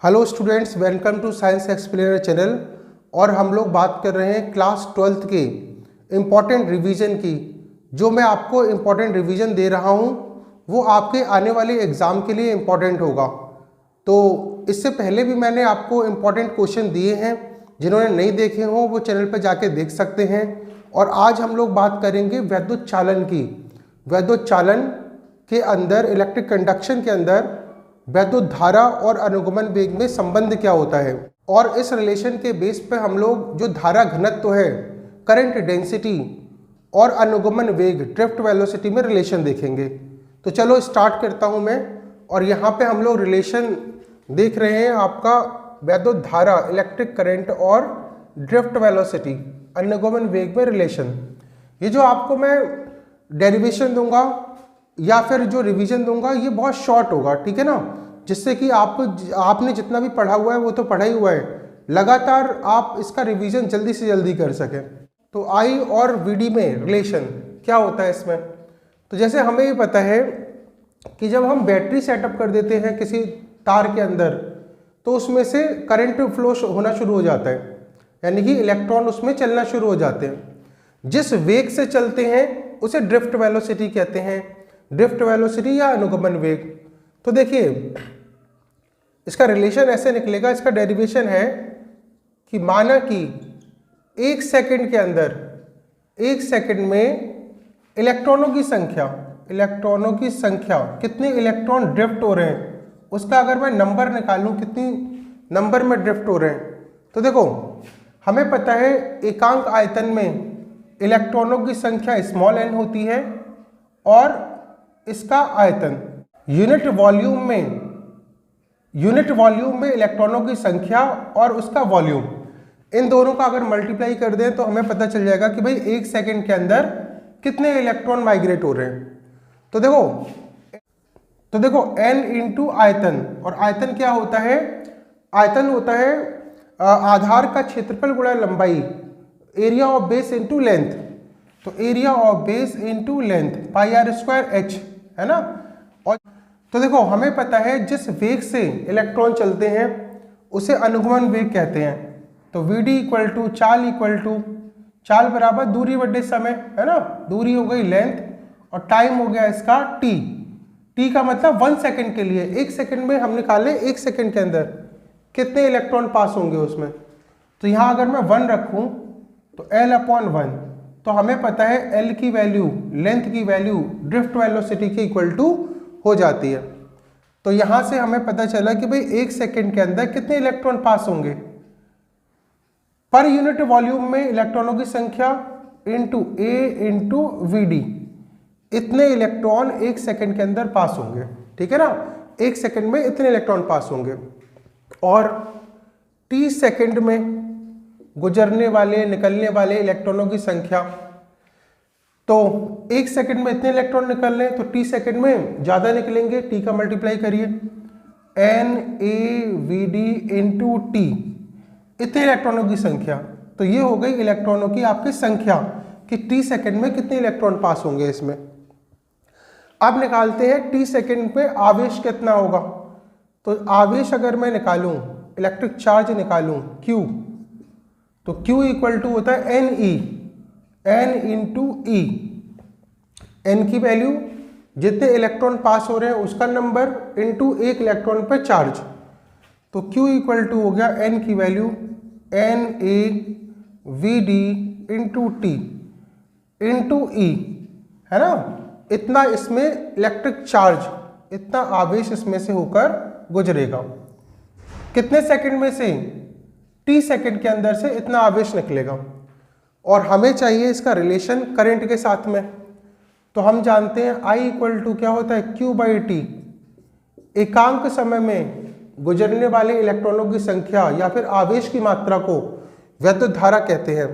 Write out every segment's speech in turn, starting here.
Hello students, welcome to science explainer channel. और हम लोग बात कर रहे हैं क्लास 12th के इम्पॉर्टेंट रिवीजन की। जो मैं आपको इम्पॉर्टेंट रिवीजन दे रहा हूँ वो आपके आने वाले एग्ज़ाम के लिए इम्पॉर्टेंट होगा। तो इससे पहले भी मैंने आपको इम्पॉर्टेंट क्वेश्चन दिए हैं, जिन्होंने नहीं देखे हों वो चैनल पर जाके देख सकते हैं। और आज हम लोग बात करेंगे वैद्युत चालन की। वैद्युत चालन के अंदर, इलेक्ट्रिक कंडक्शन के अंदर वैद्युत धारा और अनुगमन वेग में संबंध क्या होता है, और इस रिलेशन के बेस पे हम लोग जो धारा घनत्व है, करंट डेंसिटी और अनुगमन वेग, ड्रिफ्ट वेलोसिटी में रिलेशन देखेंगे। तो चलो स्टार्ट करता हूं मैं। और यहाँ पे हम लोग रिलेशन देख रहे हैं आपका वैद्युत धारा, इलेक्ट्रिक करंट और ड्रिफ्ट वेलोसिटी, अनुगमन वेग में रिलेशन। ये जो आपको मैं डेरिवेशन दूंगा या फिर जो रिवीजन दूंगा ये बहुत शॉर्ट होगा, ठीक है ना, जिससे कि आपने जितना भी पढ़ा हुआ है वो तो पढ़ा ही हुआ है, लगातार आप इसका रिवीजन जल्दी से जल्दी कर सकें। तो आई और वीडी में रिलेशन क्या होता है इसमें? तो जैसे हमें ये पता है कि जब हम बैटरी सेटअप कर देते हैं किसी तार के अंदर, तो उसमें से करंट फ्लो होना शुरू हो जाता है, यानी कि इलेक्ट्रॉन उसमें चलना शुरू हो जाते हैं। जिस वेग से चलते हैं उसे ड्रिफ्ट वेलोसिटी कहते हैं, ड्रिफ्ट वेलोसिटी या अनुगमन वेग। तो देखिए इसका रिलेशन ऐसे निकलेगा, इसका डेरिवेशन है कि माना कि एक सेकंड के अंदर, एक सेकंड में इलेक्ट्रॉनों की संख्या कितने इलेक्ट्रॉन ड्रिफ्ट हो रहे हैं, उसका अगर मैं नंबर निकालूं कितनी नंबर में ड्रिफ्ट हो रहे हैं। तो देखो हमें पता है एकांक आयतन में इलेक्ट्रॉनों की संख्या स्मॉल n होती है, और इसका आयतन यूनिट वॉल्यूम में इलेक्ट्रॉनों की संख्या और उसका वॉल्यूम, इन दोनों का अगर मल्टीप्लाई कर दें तो हमें पता चल जाएगा कि भाई एक सेकंड के अंदर कितने इलेक्ट्रॉन माइग्रेट हो रहे हैं। तो देखो n इंटू आयतन, और आयतन क्या होता है? आयतन होता है आधार का क्षेत्रफल गुणा लंबाई, area of base into length. तो area of base into length πr²h है ना। और तो देखो हमें पता है जिस वेग से इलेक्ट्रॉन चलते हैं उसे अनुगमन वेग कहते हैं। तो Vd इक्वल टू चाल बराबर दूरी बटे समय, है ना। दूरी हो गई लेंथ और टाइम हो गया इसका t का मतलब 1 सेकंड के लिए। एक सेकंड में हम निकाले एक सेकंड के अंदर कितने इलेक्ट्रॉन पास होंगे उसमें। तो यहाँ अगर मैं 1 रखूँ तो L/1, तो हमें पता है L की वैल्यू, लेंथ की वैल्यू ड्रिफ्ट वेलोसिटी के इक्वल टू हो जाती है। तो यहाँ से हमें पता चला कि भाई एक सेकंड के अंदर कितने इलेक्ट्रॉन पास होंगे। पर यूनिट वॉल्यूम में इलेक्ट्रॉनों की संख्या इंटू A इंटू Vd, इतने इलेक्ट्रॉन एक सेकंड के अंदर पास होंगे, ठीक है ना। एक सेकंड में इतने इलेक्ट्रॉन पास होंगे। और t सेकंड में गुजरने वाले, निकलने वाले इलेक्ट्रॉनों की संख्या, तो एक सेकंड में इतने इलेक्ट्रॉन निकल रहे हैं तो t सेकंड में ज़्यादा निकलेंगे, t का मल्टीप्लाई करिए NaVd इंटू t, इतने इलेक्ट्रॉनों की संख्या। तो ये हो गई इलेक्ट्रॉनों की आपकी संख्या कि t सेकंड में कितने इलेक्ट्रॉन पास होंगे इसमें। अब निकालते हैं t सेकंड पे आवेश कितना होगा। तो आवेश अगर मैं निकालूं, इलेक्ट्रिक चार्ज निकालूं Q, तो Q इक्वल टू होता है n इंटू E। n की वैल्यू जितने इलेक्ट्रॉन पास हो रहे हैं उसका नंबर इंटू एक इलेक्ट्रॉन पर चार्ज। तो Q इक्वल टू हो गया n की value NaVd into T into E, है ना। इतना इसमें इलेक्ट्रिक चार्ज, इतना आवेश इसमें से होकर गुजरेगा। कितने सेकंड में से? t सेकंड के अंदर से इतना आवेश निकलेगा। और हमें चाहिए इसका रिलेशन करंट के साथ में। तो हम जानते हैं I इक्वल टू क्या होता है? Q/T। एकांक समय में गुजरने वाले इलेक्ट्रॉनों की संख्या या फिर आवेश की मात्रा को वैद्युत धारा कहते हैं,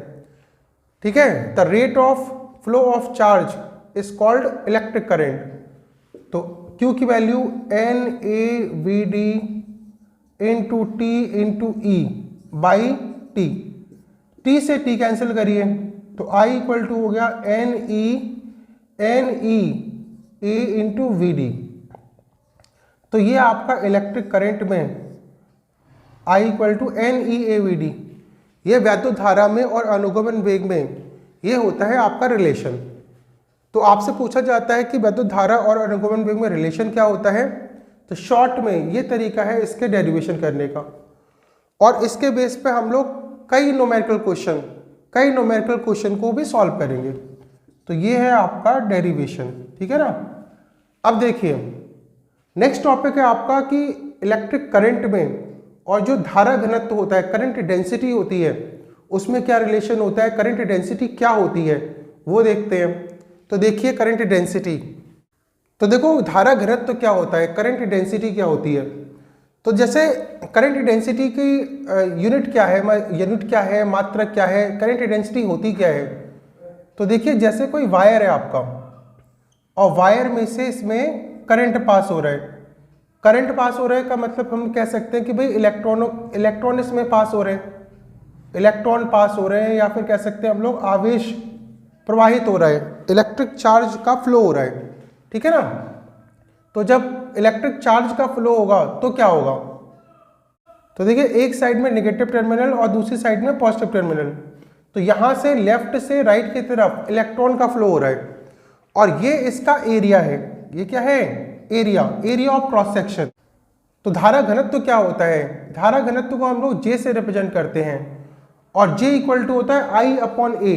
ठीक है। The rate of flow of charge is called electric current. तो Q की value NaVd into T into E by T, T से T कैंसिल करिए तो I इक्वल टू हो गया NE A इंटू Vd। तो ये आपका इलेक्ट्रिक करंट में I इक्वल टू NeAVD। ये वैद्युत धारा में और अनुगमन वेग में ये होता है आपका रिलेशन। तो आपसे पूछा जाता है कि वैद्युत धारा और अनुगमन वेग में रिलेशन क्या होता है, तो शॉर्ट में ये तरीका है इसके डेरिवेशन करने का, और इसके बेस पे हम लोग कई न्यूमेरिकल क्वेश्चन को भी सॉल्व करेंगे। तो ये है आपका डेरिवेशन, ठीक है ना। अब देखिए नेक्स्ट टॉपिक है आपका कि इलेक्ट्रिक करंट में और जो धारा घनत्व होता है, करंट डेंसिटी होती है, उसमें क्या रिलेशन होता है, करंट डेंसिटी क्या होती है वो देखते हैं। तो देखिए करंट डेंसिटी, तो देखो धारा घनत्व क्या होता है, करंट डेंसिटी क्या होती है। तो जैसे करंट डेंसिटी की यूनिट क्या है, मात्रक क्या है, करंट डेंसिटी होती क्या है। तो देखिए जैसे कोई वायर है आपका और वायर में से इसमें करंट पास हो रहा है। करंट पास हो रहा है का मतलब हम कह सकते हैं कि भाई इलेक्ट्रॉन इसमें पास हो रहे हैं, इलेक्ट्रॉन पास हो रहे हैं, या फिर कह सकते हैं हम लोग आवेश प्रवाहित हो रहा है, इलेक्ट्रिक चार्ज का फ्लो हो रहा है, ठीक है ना। तो जब इलेक्ट्रिक चार्ज का फ्लो होगा तो क्या होगा, तो देखिए एक साइड में नेगेटिव टर्मिनल और दूसरी साइड में पॉजिटिव टर्मिनल। तो यहां से लेफ्ट से राइट की तरफ इलेक्ट्रॉन का फ्लो हो रहा है, और ये इसका एरिया है। ये क्या है, एरिया ऑफ क्रॉस सेक्शन। तो धारा घनत्व क्या होता है, धारा घनत्व को हम लोग J से रिप्रेजेंट करते हैं, और J इक्वल टू होता है I/A।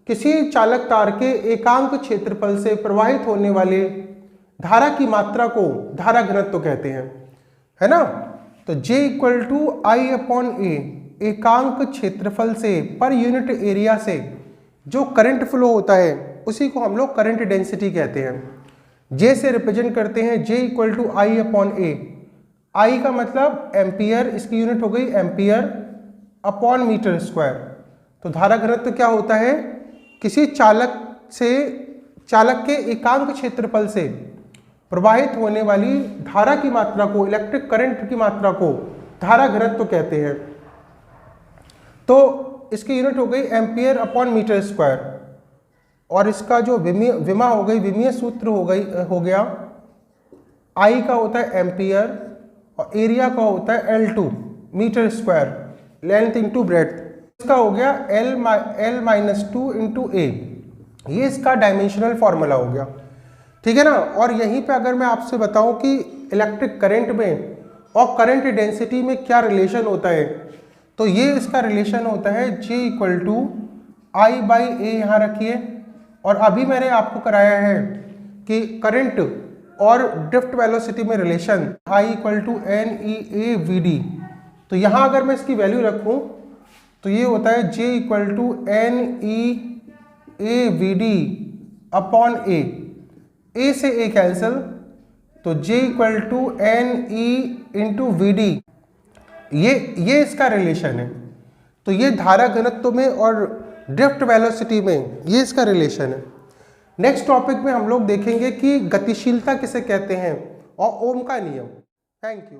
किसी चालक तार के एकांक क्षेत्रफल से प्रवाहित होने वाले धारा की मात्रा को धारा घनत्व कहते हैं, है ना। तो J इक्वल टू I/A, एकांक क्षेत्रफल से पर यूनिट एरिया से जो करंट फ्लो होता है उसी को हम लोग करंट डेंसिटी कहते हैं। J से रिप्रेजेंट करते हैं, J equal to I/A। I का मतलब एम्पियर, इसकी यूनिट हो गई एम्पियर अपॉन मीटर स्क्वायर। तो धारा घनत्व क्या होता है, किसी चालक के एकांक क्षेत्रफल से प्रवाहित होने वाली धारा की मात्रा को, इलेक्ट्रिक करंट की मात्रा को धारा घनत्व कहते हैं। तो इसकी यूनिट हो गई एम्पियर अपॉन मीटर स्क्वायर, और इसका जो विमा हो गई, विमीय सूत्र हो गया, I का होता है एम्पियर और एरिया का होता है L2 metre square, length into breadth. इसका हो गया L-2 इंटू A। ये इसका डायमेंशनल फॉर्मूला हो गया, ठीक है ना। और यहीं पे अगर मैं आपसे बताऊं कि इलेक्ट्रिक करंट में और करंट डेंसिटी में क्या रिलेशन होता है, तो ये इसका रिलेशन होता है J इक्वल टू I/A। यहाँ रखिए, और अभी मैंने आपको कराया है कि करंट और ड्रिफ्ट वेलोसिटी में relation I equal to NeAVD। तो यहाँ अगर मैं इसकी वैल्यू रखूँ तो ये होता है J equal to NeAVD upon A से A कैंसिल, तो J equal to Ne into VD। ये इसका रिलेशन है। तो ये धारा घनत्व में और ड्रिफ्ट वेलोसिटी में ये इसका रिलेशन है। नेक्स्ट टॉपिक में हम लोग देखेंगे कि गतिशीलता किसे कहते हैं और ओम का नियम। Thank you.